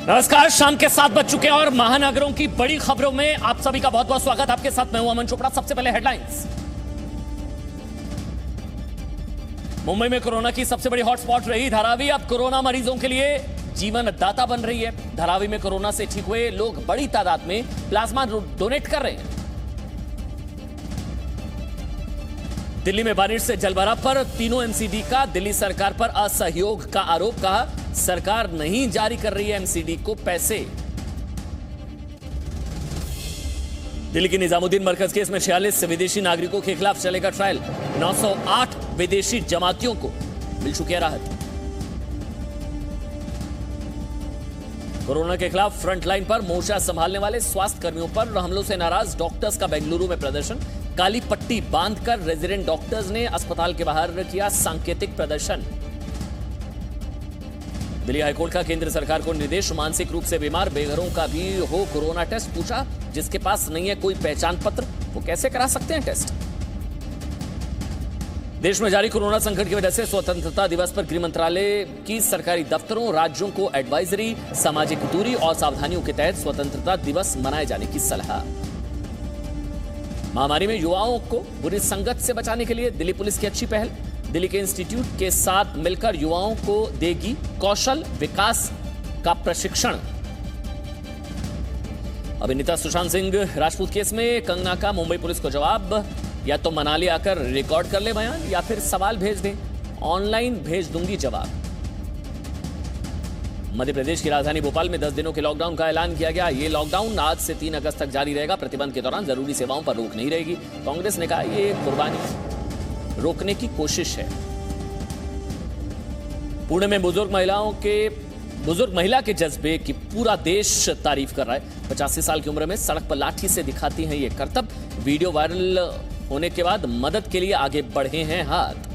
नमस्कार, शाम के 7 बज चुके हैं और महानगरों की बड़ी खबरों में आप सभी का बहुत बहुत स्वागत। आपके साथ मैं हूं अमन चोपड़ा। सबसे पहले हेडलाइंस। मुंबई में कोरोना की सबसे बड़ी हॉटस्पॉट रही धारावी अब कोरोना मरीजों के लिए जीवन दाता बन रही है। धारावी में कोरोना से ठीक हुए लोग बड़ी तादाद में प्लाज्मा डोनेट कर रहे हैं। दिल्ली में बारिश से जलभराव पर तीनों एमसीडी का दिल्ली सरकार पर असहयोग का आरोप। कहा सरकार नहीं जारी कर रही है एमसीडी को पैसे। दिल्ली की निजामुद्दीन मरकज केस में 46 विदेशी नागरिकों के खिलाफ चलेगा ट्रायल। 908 विदेशी जमातियों को मिल चुकी है राहत। कोरोना के खिलाफ फ्रंट लाइन पर मोर्चा संभालने वाले स्वास्थ्य कर्मियों पर हमलों से नाराज डॉक्टर्स का बेंगलुरु में प्रदर्शन। काली पट्टी बांधकर रेजिडेंट डॉक्टर्स ने अस्पताल के बाहर किया सांकेतिक प्रदर्शन। दिल्ली हाईकोर्ट का केंद्र सरकार को निर्देश, मानसिक रूप से बीमार बेघरों का भी हो कोरोना टेस्ट। पूछा जिसके पास नहीं है कोई पहचान पत्र वो कैसे करा सकते हैं टेस्ट। देश में जारी कोरोना संकट की वजह से स्वतंत्रता दिवस पर गृह मंत्रालय की सरकारी दफ्तरों राज्यों को एडवाइजरी, सामाजिक दूरी और सावधानियों के तहत स्वतंत्रता दिवस मनाए जाने की सलाह। महामारी में युवाओं को बुरी संगत से बचाने के लिए दिल्ली पुलिस की अच्छी पहल। दिल्ली के इंस्टीट्यूट के साथ मिलकर युवाओं को देगी कौशल विकास का प्रशिक्षण। अभिनेता सुशांत सिंह राजपूत केस में कंगना का मुंबई पुलिस को जवाब, या तो मनाली आकर रिकॉर्ड कर ले बयान या फिर सवाल भेज दें, ऑनलाइन भेज दूंगी जवाब। मध्य प्रदेश की राजधानी भोपाल में 10 दिनों के लॉकडाउन का ऐलान किया गया। यह लॉकडाउन आज से 3 अगस्त तक जारी रहेगा। प्रतिबंध के दौरान जरूरी सेवाओं पर रोक नहीं रहेगी। कांग्रेस ने कहा यह कुर्बानी रोकने की कोशिश है। पुणे में बुजुर्ग महिला के जज्बे की पूरा देश तारीफ कर रहा है। 85 साल की उम्र में सड़क पर लाठी से दिखाती हैं ये करतब। वीडियो वायरल होने के बाद मदद के लिए आगे बढ़े हैं हाथ।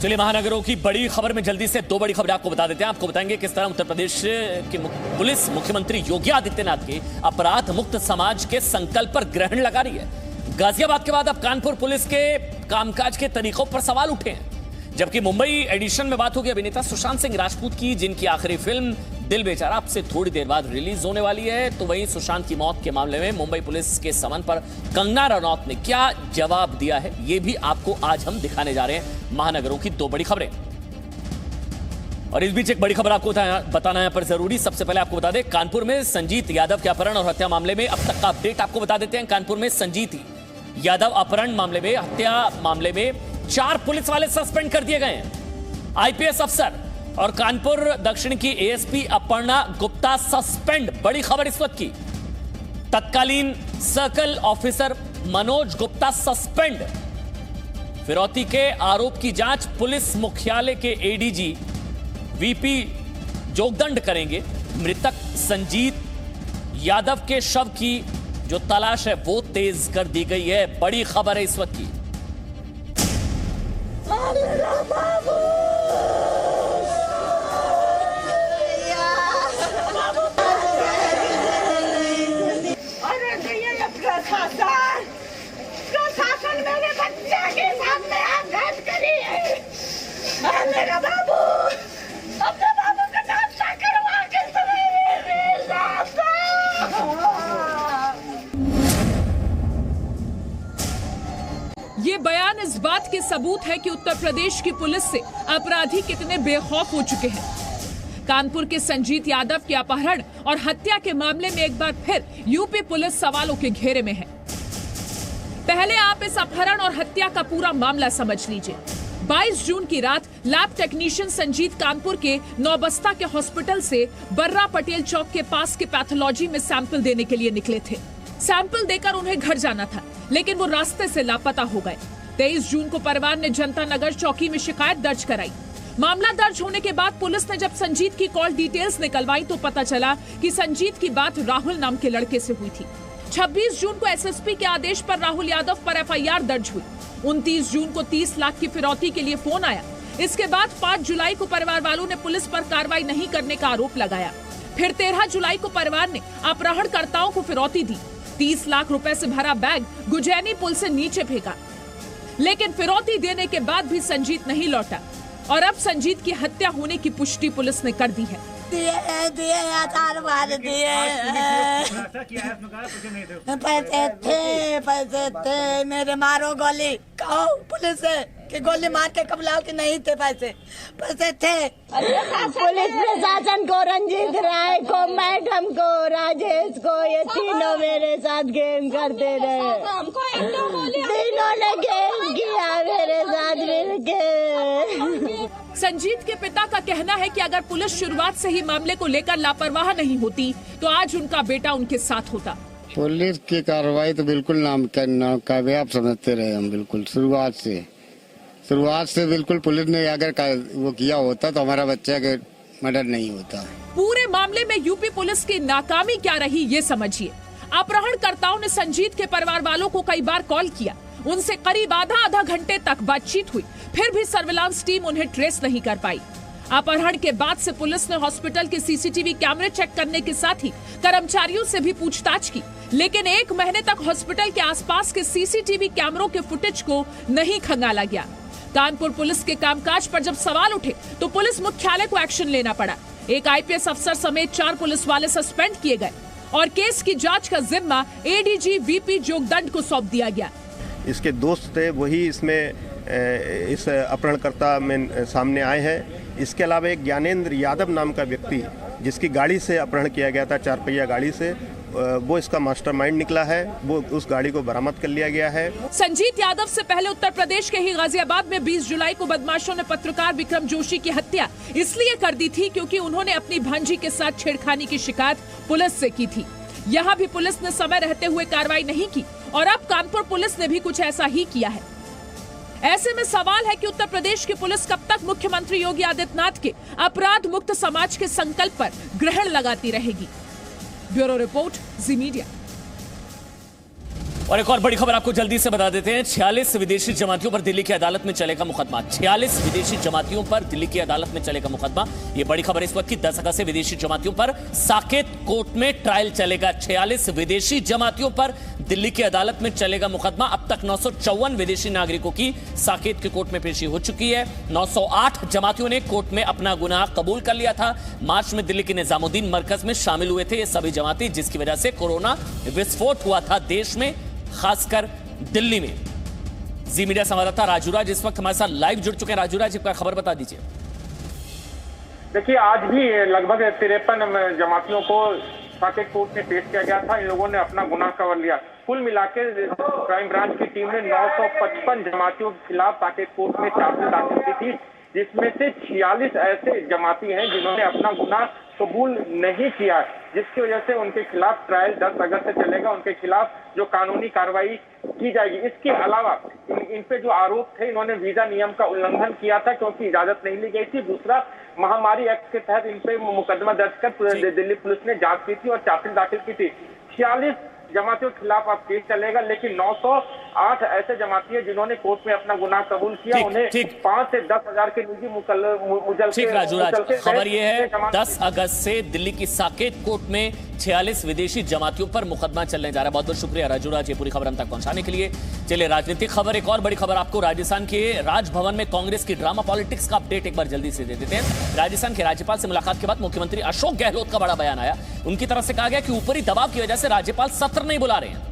चलिए महानगरों की बड़ी खबर में जल्दी से 2 बड़ी खबरें आपको बता देते हैं। आपको बताएंगे किस तरह उत्तर प्रदेश की पुलिस मुख्यमंत्री योगी आदित्यनाथ के अपराध मुक्त समाज के संकल्प पर ग्रहण लगा रही है। गाजियाबाद के बाद अब कानपुर पुलिस के कामकाज के तरीकों पर सवाल उठे हैं। जबकि मुंबई एडिशन में बात होगी अभिनेता सुशांत सिंह राजपूत की, जिनकी आखिरी फिल्म दिल बेचारा अब से थोड़ी देर बाद रिलीज होने वाली है। तो वहीं सुशांत की मौत के मामले में मुंबई पुलिस के समन पर कंगना रनौत ने क्या जवाब दिया है, यह भी आपको आज हम दिखाने जा रहे हैं। महानगरों की 2 बड़ी खबरें और इस बीच एक बड़ी खबर आपको बताना है पर जरूरी। सबसे पहले आपको बता दें कानपुर में संजीत यादव के अपहरण और हत्या मामले में अब तक का अपडेट आपको बता देते हैं। कानपुर में संजीत यादव अपहरण मामले में, हत्या मामले में 4 पुलिस वाले सस्पेंड कर दिए गए हैं। आईपीएस अफसर और कानपुर दक्षिण की एएसपी अपर्णा गुप्ता सस्पेंड। बड़ी खबर इस वक्त की, तत्कालीन circle officer Manoj Gupta suspend. फिरौती के आरोप की जांच पुलिस मुख्यालय के एडीजी वीपी जोगदंड करेंगे। मृतक संजीत यादव के शव की जो तलाश है वो तेज कर दी गई है। बड़ी खबर है इस वक्त की। प्रशासन मेरे बच्चे के सामने आघात करी है। मेरा बाबू, अपने बाबू का नाश्ता करवा के ये बयान इस बात के सबूत है कि उत्तर प्रदेश की पुलिस से अपराधी कितने बेखौफ हो चुके हैं। कानपुर के संजीत यादव के अपहरण और हत्या के मामले में एक बार फिर यूपी पुलिस सवालों के घेरे में है। पहले आप इस अपहरण और हत्या का पूरा मामला समझ लीजिए। 22 जून की रात लैब टेक्नीशियन संजीत कानपुर के नौबस्ता के हॉस्पिटल से बर्रा पटेल चौक के पास के पैथोलॉजी में सैंपल देने के लिए निकले थे। सैंपल देकर उन्हें घर जाना था, लेकिन वो रास्ते से लापता हो गए। 23 जून को परिवार ने जनता नगर चौकी में शिकायत दर्ज कराई। मामला दर्ज होने के बाद पुलिस ने जब संजीत की कॉल डिटेल्स निकलवाई तो पता चला कि संजीत की बात राहुल नाम के लड़के से हुई थी। 26 जून को एसएसपी के आदेश पर राहुल यादव पर एफआईआर दर्ज हुई। 29 जून को 30 लाख की फिरौती के लिए फोन आया। इसके बाद 5 जुलाई को परिवार वालों ने पुलिस पर कार्रवाई नहीं करने का आरोप लगाया। फिर 13 जुलाई को परिवार ने अपहरणकर्ताओं को फिरौती दी। 30 लाख रुपए से भरा बैग गुजैनी पुल से नीचे फेंका, लेकिन फिरौती देने के बाद भी संजीत नहीं लौटा और अब संजीत की हत्या होने की पुष्टि पुलिस ने कर दी है। दिए 4 बार दिए। पैसे थे मेरे, मारो गोली, कहो पुलिस से कि गोली मार के कब लाओ कि नहीं थे पैसे थे। पुलिस प्रशासन को, रंजीत राय को, मैडम को, राजेश को, ये तीनों मेरे साथ गेम करते रहे। तीनों ने गेम किया मेरे साथ मिलके। संजीत के पिता का कहना है कि अगर पुलिस शुरुआत से ही मामले को लेकर लापरवाह नहीं होती तो आज उनका बेटा उनके साथ होता। पुलिस की कार्रवाई तो बिल्कुल नाकामयाब समझते रहे हम। बिल्कुल शुरुआत से बिल्कुल पुलिस ने अगर वो किया होता तो हमारा बच्चा के मर्डर नहीं होता। पूरे मामले में यूपी पुलिस की नाकामी क्या रही ये समझिए। अपहरणकर्ताओं ने संजीत के परिवार वालों को कई बार कॉल किया, उनसे करीब आधा घंटे तक बातचीत हुई, फिर भी सर्विलांस टीम उन्हें ट्रेस नहीं कर पाई। अपहरण के बाद से पुलिस ने हॉस्पिटल के सीसीटीवी कैमरे चेक करने के साथ ही कर्मचारियों से भी पूछताछ की, लेकिन 1 महीने तक हॉस्पिटल के आसपास के सीसीटीवी कैमरों के फुटेज को नहीं खंगाला गया। कानपुर पुलिस के कामकाज पर जब सवाल उठे तो पुलिस मुख्यालय को एक्शन लेना पड़ा। एक आईपीएस अफसर समेत 4 पुलिस वाले सस्पेंड किए गए और केस की जांच का जिम्मा एडीजी वीपी जोगदंड को सौंप दिया गया। इसके दोस्त थे वही इसमें इस अपहरणकर्ता में सामने आए हैं। इसके अलावा एक ज्ञानेंद्र यादव नाम का व्यक्ति जिसकी गाड़ी से अपहरण किया गया था, 4 पहिया गाड़ी से, वो इसका मास्टरमाइंड निकला है। वो उस गाड़ी को बरामद कर लिया गया है। संजीत यादव से पहले उत्तर प्रदेश के ही गाजियाबाद में 20 जुलाई को बदमाशों ने पत्रकार विक्रम जोशी की हत्या इसलिए कर दी थी क्योंकि उन्होंने अपनी भांजी के साथ छेड़खानी की शिकायत पुलिस से की थी। यहाँ भी पुलिस ने समय रहते हुए कार्रवाई नहीं की और अब कानपुर पुलिस ने भी कुछ ऐसा ही किया है। ऐसे में सवाल है कि उत्तर प्रदेश की पुलिस कब तक मुख्यमंत्री योगी आदित्यनाथ के अपराध मुक्त समाज के संकल्प पर ग्रहण लगाती रहेगी। ब्यूरो रिपोर्ट, जी मीडिया। और एक और बड़ी खबर आपको जल्दी से बता देते हैं। 46 विदेशी जमातियों पर दिल्ली की अदालत में चलेगा मुकदमा। 46 विदेशी जमातियों पर दिल्ली की अदालत में चलेगा मुकदमा। ये बड़ी खबर इस वक्त की। 10 अगस्त से विदेशी जमातियों पर साकेत कोर्ट में ट्रायल चलेगा। 46 विदेशी जमातियों पर दिल्ली की अदालत में चलेगा मुकदमा। अब तक 954 विदेशी नागरिकों की साकेत के कोर्ट में पेशी हो चुकी है। 908 जमातियों ने कोर्ट में अपना गुनाह कबूल कर लिया था। मार्च में दिल्ली के निजामुद्दीन मरकज में शामिल हुए थे ये सभी जमाती, जिसकी वजह से कोरोना विस्फोट हुआ था देश में, खासकर दिल्ली में। जी मीडिया संवाददाता राजूराज इस वक्त हमारे साथ लाइव जुड़ चुके हैं। राजूराज, एक बार खबर बता दीजिए। देखिए, आज भी लगभग 53 जमातियों को साकेत कोर्ट में पेश किया गया था। इन लोगों ने अपना गुनाह कवर लिया। कुल मिलाकर क्राइम ब्रांच की टीम ने 955 जमातियों के खिलाफ साकेत कोर्ट में चार्जशीट दाखिल की थी, जिसमें से 46 ऐसे जमाती हैं जिन्होंने अपना गुनाह कबूल नहीं किया, जिसकी वजह से उनके खिलाफ ट्रायल 10 अगस्त से चलेगा। उनके खिलाफ जो कानूनी कार्रवाई की जाएगी। इसके अलावा इन पे जो आरोप थे, इन्होंने वीजा नियम का उल्लंघन किया था क्योंकि इजाजत नहीं ली गई थी। दूसरा, महामारी एक्ट के तहत इन पे मुकदमा दर्ज कर दिल्ली पुलिस ने जांच की थी और चार्जशीट दाखिल की थी। 46 जमातियों के खिलाफ अब केस चलेगा, लेकिन 908 ऐसे जमाती हैं जिन्होंने कोर्ट में अपना गुनाह कबूल किया। उन्हें 5 से 10 हजार के निजी मुजल्ले। ठीक राजूराज, खबर ये है 10 अगस्त से दिल्ली की साकेत कोर्ट में 46 विदेशी जमातियों पर मुकदमा चलने जा रहा है। बहुत बहुत शुक्रिया राजूराज ये पूरी खबर हम तक पहुंचाने के लिए। चलिए राजनीतिक खबर, एक और बड़ी खबर आपको राजस्थान के राजभवन में कांग्रेस की ड्रामा पॉलिटिक्स का अपडेट एक बार जल्दी से दे देते हैं। राजस्थान के राज्यपाल से मुलाकात के बाद मुख्यमंत्री अशोक गहलोत का बड़ा बयान आया। उनकी तरफ से कहा गया कि ऊपरी दबाव की वजह से राज्यपाल सत्र नहीं बुला रहे हैं।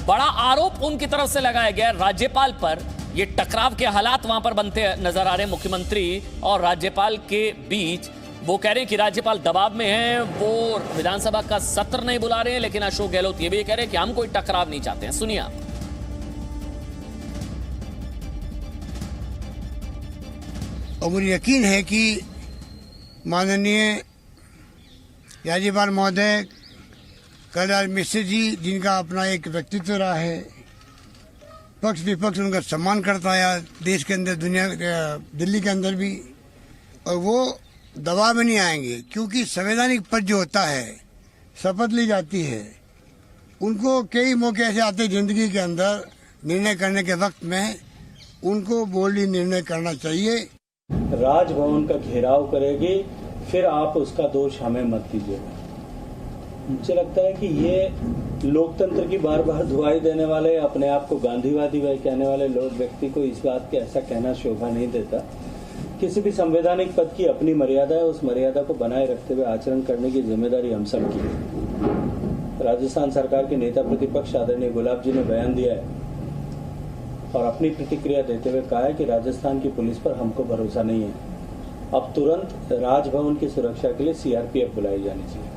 बड़ा आरोप उनकी तरफ से लगाया गया राज्यपाल पर। ये टकराव के हालात वहां पर बनते नजर आ रहे हैं मुख्यमंत्री और राज्यपाल के बीच। वो कह रहे हैं कि राज्यपाल दबाव में हैं, वो विधानसभा का सत्र नहीं बुला रहे हैं, लेकिन अशोक गहलोत ये भी कह रहे हैं कि हम कोई टकराव नहीं चाहते हैं। सुनिए आप। और मुझे यकीन है कि माननीय राज्यपाल महोदय कलराज मिश्र जी, जिनका अपना एक व्यक्तित्व रहा है, पक्ष विपक्ष उनका सम्मान करता है देश के अंदर, दुनिया, दिल्ली के अंदर भी, और वो दबाव में नहीं आएंगे क्योंकि संवैधानिक पद जो होता है, शपथ ली जाती है, उनको कई मौके ऐसे आते जिंदगी के अंदर निर्णय करने के वक्त में उनको बोल्डली निर्णय करना चाहिए। राजभवन का घेराव करेगी, फिर आप उसका दोष हमें मत दीजिएगा। मुझे लगता है कि ये लोकतंत्र की बार बार दुहाई देने वाले, अपने आप को गांधीवादी कहने वाले लोग व्यक्ति को इस बात के ऐसा कहना शोभा नहीं देता। किसी भी संवैधानिक पद की अपनी मर्यादा है, उस मर्यादा को बनाए रखते हुए आचरण करने की जिम्मेदारी हम सब की है। राजस्थान सरकार के नेता प्रतिपक्ष आदरणीय गुलाब जी ने बयान दिया है और अपनी प्रतिक्रिया देते हुए कहा है कि राजस्थान की पुलिस पर हमको भरोसा नहीं है, अब तुरंत राजभवन की सुरक्षा के लिए सीआरपीएफ बुलाई जानी चाहिए।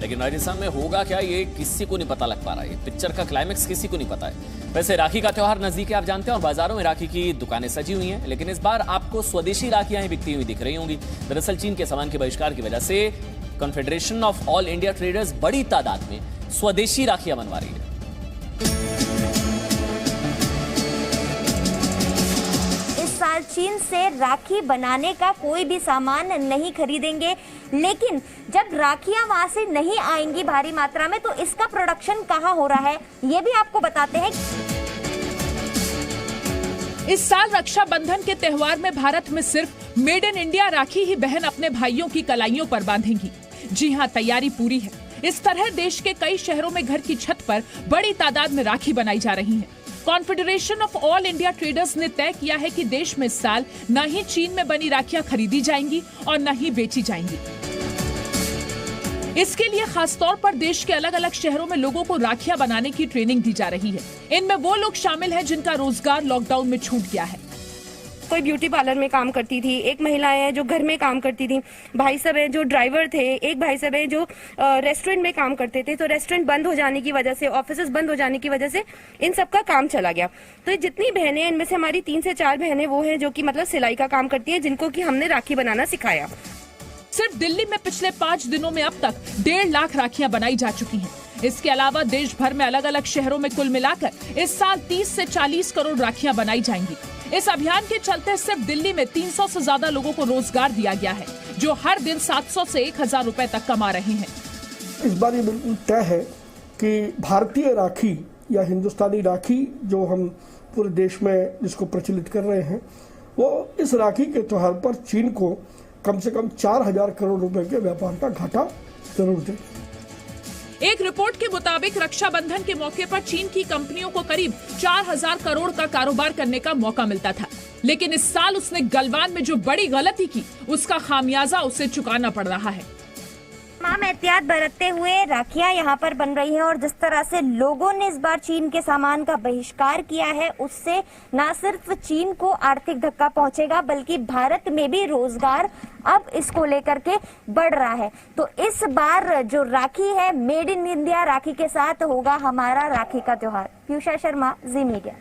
लेकिन राजस्थान में होगा क्या, ये किसी को नहीं पता लग पा रहा है। पिक्चर का क्लाइमेक्स किसी को नहीं पता है। वैसे राखी का त्योहार नजदीक है, आप जानते हैं, और बाजारों में राखी की दुकानें सजी हुई हैं, लेकिन इस बार आपको स्वदेशी राखियां ही बिकती हुई दिख रही होंगी। दरअसल चीन के सामान के बहिष्कार की वजह से confederation of all India traders बड़ी तादाद में स्वदेशी राखियां बनवा रही है। साल चीन से राखी बनाने का कोई भी सामान नहीं खरीदेंगे, लेकिन जब राखियां वहां से नहीं आएंगी भारी मात्रा में तो इसका प्रोडक्शन कहां हो रहा है ये भी आपको बताते हैं। इस साल रक्षाबंधन के त्योहार में भारत में सिर्फ मेड इन इंडिया राखी ही बहन अपने भाइयों की कलाइयों पर बांधेंगी। जी हां, तैयारी पूरी है। इस तरह देश के कई शहरों में घर की छत पर बड़ी तादाद में राखी बनाई जा रही है। Confederation of all India traders ने तय किया है कि देश में इस साल न ही चीन में बनी राखियां खरीदी जाएंगी और न ही बेची जाएंगी। इसके लिए खासतौर पर देश के अलग अलग शहरों में लोगों को राखियां बनाने की ट्रेनिंग दी जा रही है। इनमें वो लोग शामिल हैं जिनका रोजगार लॉकडाउन में छूट गया है। कोई ब्यूटी पार्लर में काम करती थी, एक महिलाएं हैं जो घर में काम करती थी, भाई साहब हैं जो ड्राइवर थे, एक भाई साहब हैं जो रेस्टोरेंट में काम करते थे। तो रेस्टोरेंट बंद हो जाने की वजह से, ऑफिसेज बंद हो जाने की वजह से इन सब का काम चला गया। तो जितनी बहनें, इनमें से हमारी 3 से 4 बहनें वो हैं जो कि मतलब सिलाई का काम करती हैं, जिनको कि हमने राखी बनाना सिखाया। सिर्फ दिल्ली में पिछले 5 दिनों में अब तक 1.5 लाख राखियां बनाई जा चुकी हैं। इसके अलावा देश भर में अलग अलग शहरों में कुल मिलाकर इस साल 30 से 40 करोड़ राखियां बनाई जाएंगी। इस अभियान के चलते सिर्फ दिल्ली में 300 से ज्यादा लोगों को रोजगार दिया गया है, जो हर दिन 700 से 1000 रुपए तक कमा रहे हैं। इस बार ये बिल्कुल तय है कि भारतीय राखी या हिंदुस्तानी राखी जो हम पूरे देश में जिसको प्रचलित कर रहे हैं, वो इस राखी के त्योहार पर चीन को कम से कम 4000 करोड़ रुपए के व्यापार का घाटा जरूर दे। एक रिपोर्ट के मुताबिक रक्षाबंधन के मौके पर चीन की कंपनियों को करीब 4000 करोड़ का कारोबार करने का मौका मिलता था, लेकिन इस साल उसने गलवान में जो बड़ी गलती की उसका खामियाजा उसे चुकाना पड़ रहा है। तमाम एहतियात बरतते हुए राखियां यहाँ पर बन रही हैं और जिस तरह से लोगों ने इस बार चीन के सामान का बहिष्कार किया है, उससे न सिर्फ चीन को आर्थिक धक्का पहुंचेगा बल्कि भारत में भी रोजगार अब इसको लेकर के बढ़ रहा है। तो इस बार जो राखी है, मेड इन इंडिया राखी के साथ होगा हमारा राखी का त्योहार। पीयूषा शर्मा, जी मीडिया।